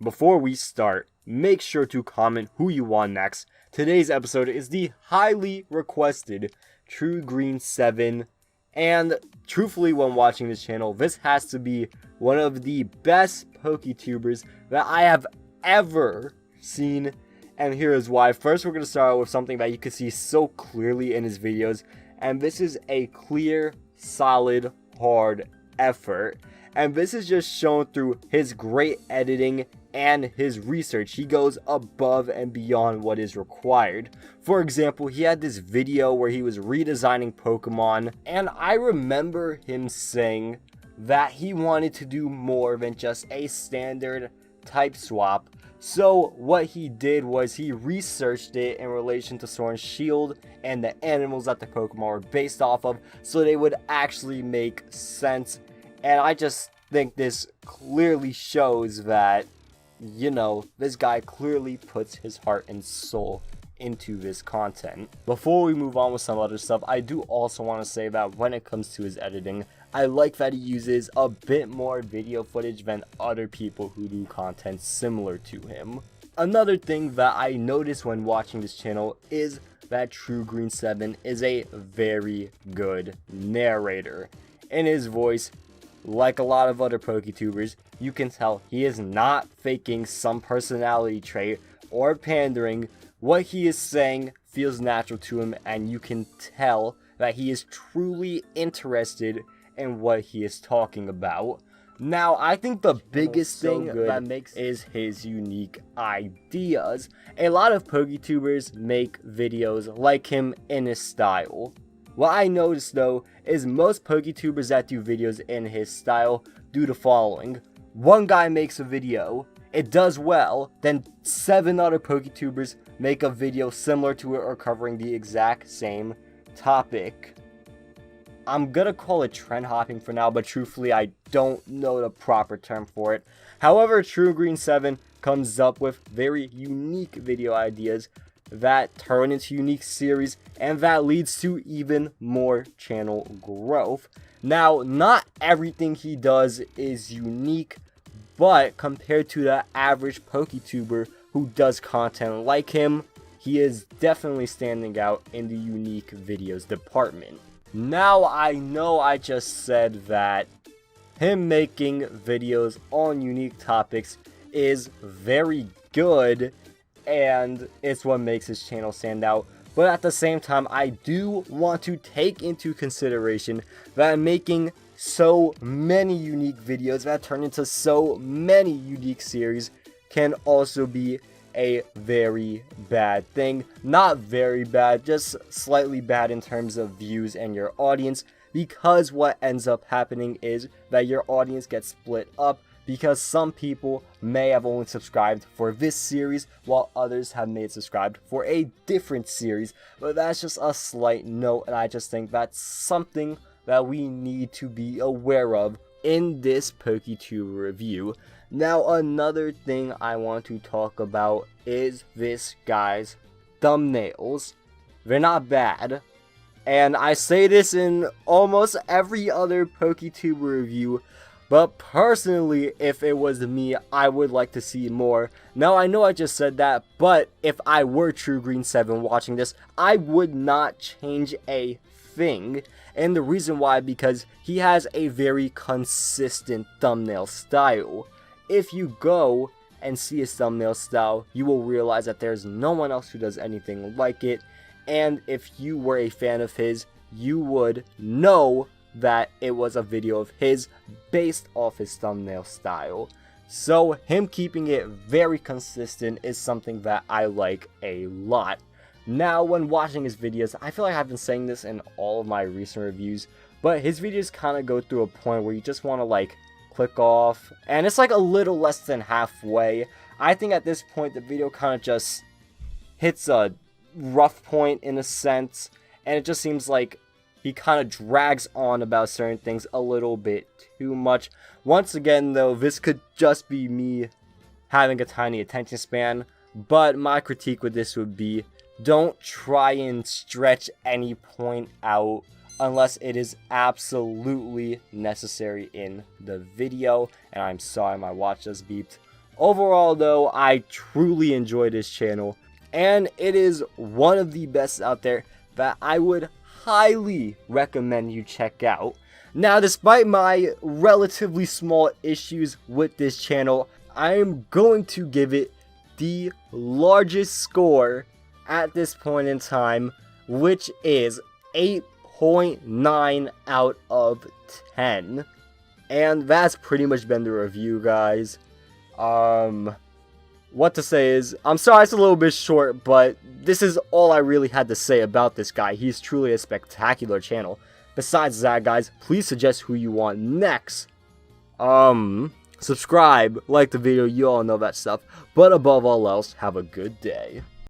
Before we start, make sure to comment who you want next. Today's episode is the highly requested Truegreen7, and truthfully when watching this channel, this has to be one of the best Poketubers that I have ever seen, and here is why. First, we're going to start out with something that you can see so clearly in his videos, and this is a clear, solid, hard effort. And this is just shown through his great editing and his research. He goes above and beyond what is required. For example, he had this video where he was redesigning Pokemon, and I remember him saying that he wanted to do more than just a standard type swap. So what he did was he researched it in relation to Sword and Shield and the animals that the Pokemon were based off of, so they would actually make sense. And I just think this clearly shows that, you know, this guy clearly puts his heart and soul into this content. Before we move on with some other stuff, I do also want to say that when it comes to his editing, I like that he uses a bit more video footage than other people who do content similar to him. Another thing that I noticed when watching this channel is that Truegreen7 is a very good narrator. In his voice, like a lot of other Poketubers, you can tell he is not faking some personality trait or pandering. What he is saying feels natural to him, and you can tell that he is truly interested in what he is talking about. Now, I think the biggest thing that makes is his unique ideas. A lot of Poketubers make videos like him in his style. What I noticed though is most Poketubers that do videos in his style do the following. One guy makes a video, it does well, then 7 other Poketubers make a video similar to it or covering the exact same topic. I'm gonna call it trend hopping for now, but truthfully I don't know the proper term for it. However, Truegreen7 comes up with very unique video ideas that turn into unique series, and that leads to even more channel growth. Now, not everything he does is unique, but compared to the average Poketuber who does content like him, he is definitely standing out in the unique videos department. Now, I know I just said that him making videos on unique topics is very good, and it's what makes his channel stand out. But at the same time, I do want to take into consideration that making so many unique videos that turn into so many unique series can also be a very bad thing. Not very bad, just slightly bad in terms of views and your audience, because what ends up happening is that your audience gets split up, because some people may have only subscribed for this series while others have made subscribed for a different series. But that's just a slight note, and I just think that's something that we need to be aware of in this Poketuber review. Now, another thing I want to talk about is this guy's thumbnails. They're not bad, and I say this in almost every other Poketuber review, but personally, if it was me, I would like to see more. Now, I know I just said that, but if I were Truegreen7 watching this, I would not change a thing. And the reason why, because he has a very consistent thumbnail style. If you go and see his thumbnail style, you will realize that there's no one else who does anything like it. And if you were a fan of his, you would know that it was a video of his based off his thumbnail style. So him keeping it very consistent is something that I like a lot. Now, when watching his videos, I feel like I've been saying this in all of my recent reviews, but his videos kind of go through a point where you just want to like click off, and it's like a little less than halfway. I think at this point the video kind of just hits a rough point in a sense, and it just seems like he kind of drags on about certain things a little bit too much. Once again though, this could just be me having a tiny attention span, but my critique with this would be, don't try and stretch any point out unless it is absolutely necessary in the video. And I'm sorry, my watch just beeped. Overall though, I truly enjoy this channel, and it is one of the best out there that I would highly recommend you check out. Now, despite my relatively small issues with this channel, I am going to give it the largest score at this point in time, which is 8.9 out of 10. And that's pretty much been the review, guys. What to say is, I'm sorry it's a little bit short, but this is all I really had to say about this guy. He's truly a spectacular channel. Besides that, guys, please suggest who you want next. Subscribe, like the video, you all know that stuff. But above all else, have a good day.